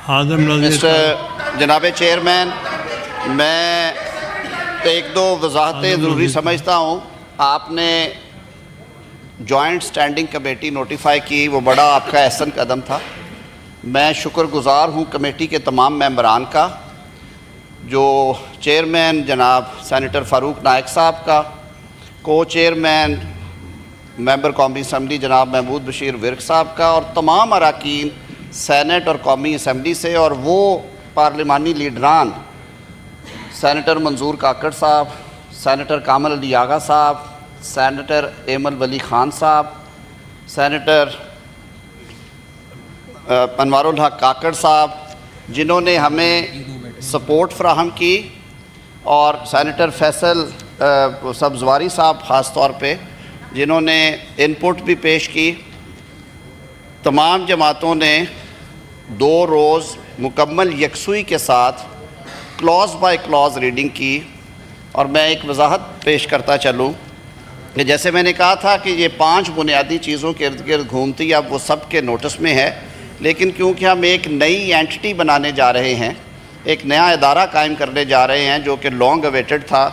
आज़म नज़ीर mister जनाब chairman, मैं एक दो वजाहतें ज़रूरी समझता हूँ। आपने जॉइंट स्टैंडिंग कमेटी नोटिफाई की, वो बड़ा आपका एहसन कदम था। मैं शुक्रगुज़ार हूँ कमेटी के तमाम मेंबरान का, जो चेयरमैन जनाब सेनेटर फ़ारूक नायक साहब का, को चेयरमैन मेंबर कौमी असम्बली जनाब महमूद बशीर विर्क साहब का, और तमाम अरकान सेनेट और कौमी असम्बली से, और वो पार्लिमानी लीडरान सेनेटर मंजूर काकड़ साहब, सेनेटर कामल अली आगा साहब, सेनेटर एमल वली ख़ान साहब, सेनेटर अनवारुल हक काकड़ साहब, जिन्होंने हमें सपोर्ट फ्राहम की, और सेनेटर फैसल सब्ज़वारी साहब ख़ास तौर पे जिन्होंने इनपुट भी पेश की। तमाम जमातों ने 2 रोज़ मुकम्मल यकसुई के साथ क्लॉज़ बाय क्लॉज़ रीडिंग की। और मैं एक वजाहत पेश करता चलूँ कि जैसे मैंने कहा था कि ये 5 बुनियादी चीज़ों के इर्द गिर्द घूमती, अब वो सब के नोटिस में है, लेकिन क्योंकि हम एक नई एंटिटी बनाने जा रहे हैं, एक नया इदारा कायम करने जा रहे हैं, जो कि लॉन्ग अवेटेड था।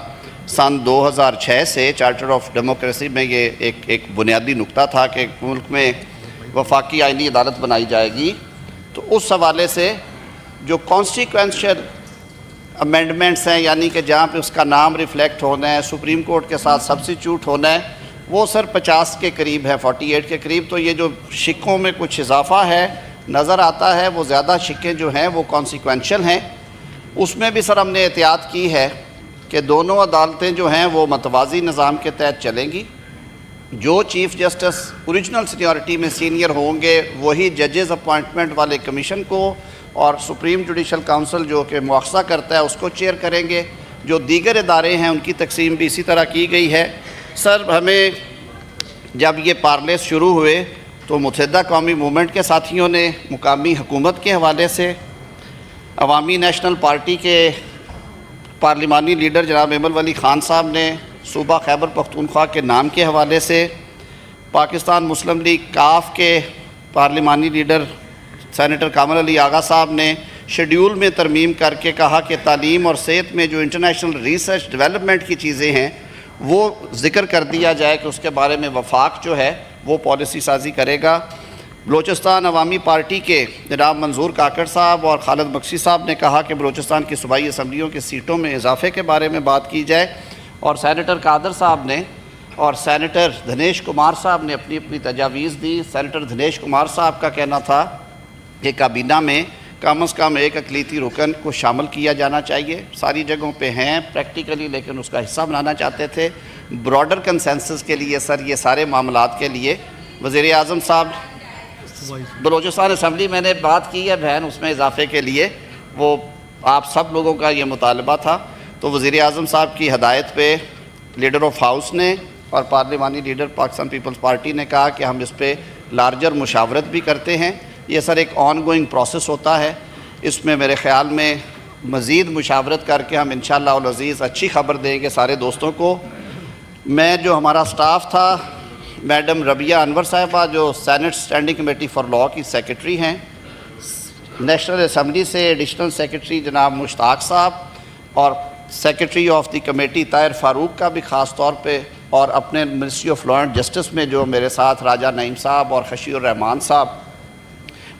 सन 2006 से चार्टर ऑफ डेमोक्रेसी में ये एक बुनियादी नुक्ता था कि मुल्क में वफाकी आइनी अदालत बनाई जाएगी। तो उस हवाले से जो कॉन्सिक्वेंशियल अमेंडमेंट्स हैं, यानी कि जहाँ पे उसका नाम रिफ़्लेक्ट होना है, सुप्रीम कोर्ट के साथ सब्सिट्यूट होना है, वो सर 50 के करीब है, 48 के करीब। तो ये जो शिक्कों में कुछ इजाफा है नज़र आता है, वो ज़्यादा शिक्के जो हैं वो कॉन्सिक्वेंशियल हैं। उसमें भी सर हमने एहतियात की है कि दोनों अदालतें जो हैं वो मतवाज़ी निज़ाम के तहत चलेंगी। जो चीफ़ जस्टिस ओरिजिनल सीनियरिटी में सीनियर होंगे वही जजेस अपॉइंटमेंट वाले कमीशन को, और सुप्रीम जुडिशल काउंसिल जो कि मुआखज़ा करता है उसको चेयर करेंगे। जो दीगर इदारे हैं उनकी तकसीम भी इसी तरह की गई है। सर, हमें जब ये पार्लेस शुरू हुए तो मुत्तहिदा कौमी मूवमेंट के साथियों ने मुकामी हुकूमत के हवाले से, अवामी नेशनल पार्टी के पार्लिमानी लीडर जनाब एमल वली ख़ान साहब ने सूबा खैबर पख्तूनख्वा के नाम के हवाले से, पाकिस्तान मुस्लिम लीग काफ के पार्लिमानी लीडर सेनेटर कामल अली आगा साहब ने शेड्यूल में तरमीम करके कहा कि तालीम और सेहत में जो इंटरनेशनल रिसर्च डेवलपमेंट की चीज़ें हैं वो ज़िक्र कर दिया जाए कि उसके बारे में वफाक जो है वो पॉलिसी साजी करेगा। बलोचिस्तान अवामी पार्टी के जनाब मंजूर काकड़ साहब और खालिद बख्शी साहब ने कहा कि बलोचिस्तान की सूबाई असम्बलियों की सीटों में इजाफे के बारे में बात की जाए। और सेनेटर कादर साहब ने और सेनेटर धनेश कुमार साहब ने अपनी अपनी तजावीज़ दी। सेनेटर धनेश कुमार साहब का कहना था कि काबीना में कम अज़ कम एक अक़लीती रुकन को शामिल किया जाना चाहिए। सारी जगहों पे हैं प्रैक्टिकली, लेकिन उसका हिस्सा बनाना चाहते थे ब्रॉडर कंसेंसस के लिए। सर, ये सारे मामलात के लिए वज़ीर आज़म साहब, बलोचिस्तान असम्बली मैंने बात की है बहन, उसमें इजाफे के लिए वो आप सब लोगों का ये मुतालबा था। तो वज़ीर आज़म साहब की हदायत पे लीडर ऑफ हाउस ने और पार्लिमानी लीडर पाकिस्तान पीपल्स पार्टी ने कहा कि हम इस पर लार्जर मुशावरत भी करते हैं। ये सर एक ऑन गोइंग प्रोसेस होता है, इसमें मेरे ख़्याल में मज़ीद मुशावरत करके हम इंशाअल्लाह अल अज़ीज़ अच्छी खबर देंगे सारे दोस्तों को। मैं जो हमारा स्टाफ था, मैडम रबिया अनवर साहिबा जो senate standing committee for law की सेक्रेटरी हैं, नेशनल असम्बली से एडिशनल सेक्रेटरी जनाब मुश्ताक साहब, और secretary of the committee Tahir Farooq का भी ख़ास तौर पे, और अपने ministry of law and justice में जो मेरे साथ राजा नईम साहब और खशीउर रहमान साहब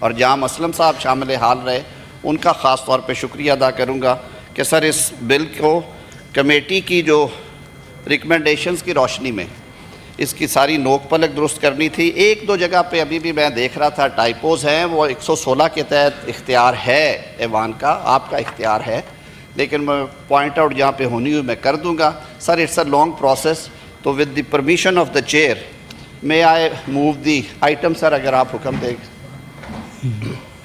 और जाम असलम साहब शामिल हाल रहे, उनका ख़ास तौर पे शुक्रिया अदा करूँगा कि सर इस बिल को कमेटी की जो रिकमेंडेशंस की रोशनी में इसकी सारी नोक पलक दुरुस्त करनी थी। 1-2 जगह पे अभी भी मैं देख रहा था टाइपोज़ हैं, वो 116 के तहत इख्तियार है ऐवान का, आपका इख्तियार है, लेकिन मैं पॉइंट आउट जहाँ पे होनी हुई मैं कर दूँगा। Sir, it's a long process, तो with the permission of the chair may I move the item. Sir, अगर आप हुक्म दें।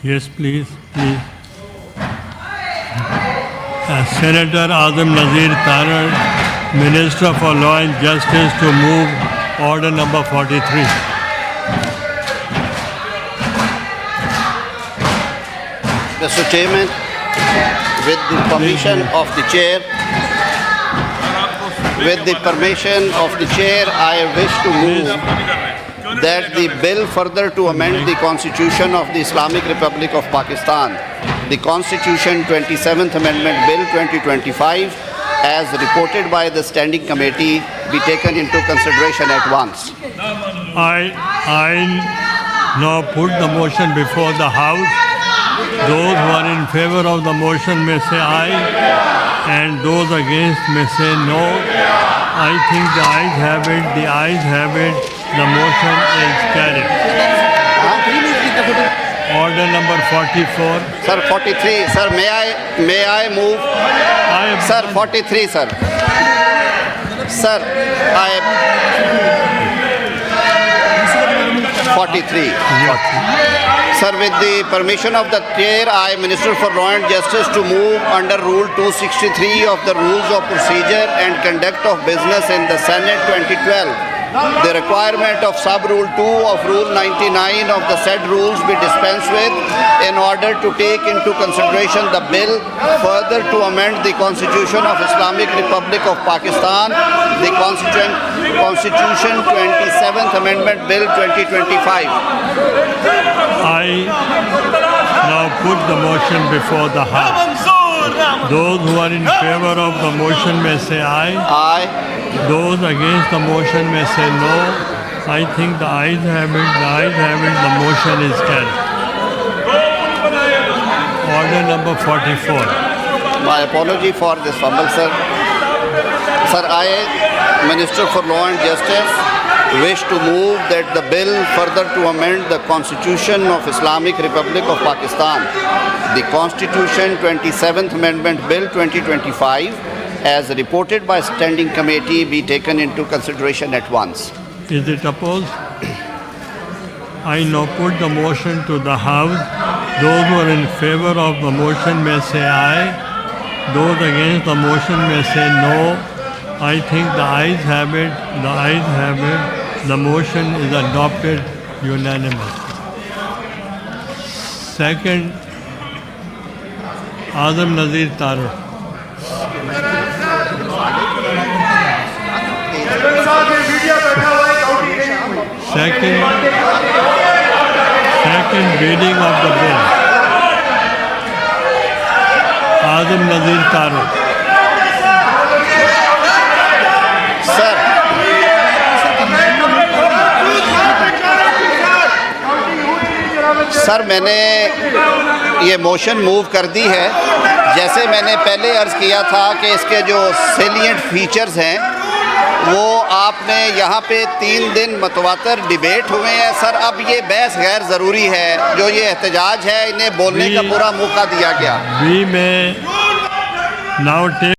Yes please please. Senator Azam Nazir Tarar, minister for law and justice, to move order number 43. Mr. Chairman, with the permission of the chair, I wish to move that the bill further to amend the Constitution of the Islamic Republic of Pakistan the Constitution 27th Amendment Bill 2025 as reported by the Standing Committee be taken into consideration at once. I now put the motion before the House. Those who are in favor of the motion may say aye, and those against may say no. I think the ayes have it. The ayes have it. The motion is carried. Order number 44. Sir, 43. Sir, may I move? Sir, 43, sir. Sir, 43. Sir, with the permission of the chair, I, Minister for Law and Justice, to move under Rule 263 of the Rules of Procedure and Conduct of Business in the Senate 2012. The requirement of sub-rule 2 of Rule 99 of the said rules be dispensed with in order to take into consideration the bill further to amend the Constitution of Islamic Republic of Pakistan, the Constitution 27th Amendment Bill 2025. I now put the motion before the House. Those who are in favor of the motion may say aye. Aye. Those against the motion may say no. I think the ayes have it. The ayes have it. The motion is carried. Order number 44. My apology for this fumble, sir. Sir, I, Minister for Law and Justice, wish to move that the bill further to amend the Constitution of Islamic Republic of Pakistan, the Constitution 27th Amendment Bill 2025, as reported by Standing Committee, be taken into consideration at once. Is it opposed? I now put the motion to the House. Those who are in favor of the motion may say aye. Those against the motion may say no. I think the ayes have it. The ayes have it. The motion is adopted unanimously. Second, Azam Nazir Tarar. Second reading of the bill. Azam Nazir Tarar. Sir, sir मैंने ये motion move कर दी है। जैसे मैंने पहले अर्ज़ किया था कि इसके जो सेलिएंट फीचर्स हैं वो आपने यहाँ पे 3 दिन मतवातर डिबेट हुए हैं। सर अब ये बहस गैर ज़रूरी है, जो ये एहतजाज है इन्हें बोलने का पूरा मौका दिया गया। We may now take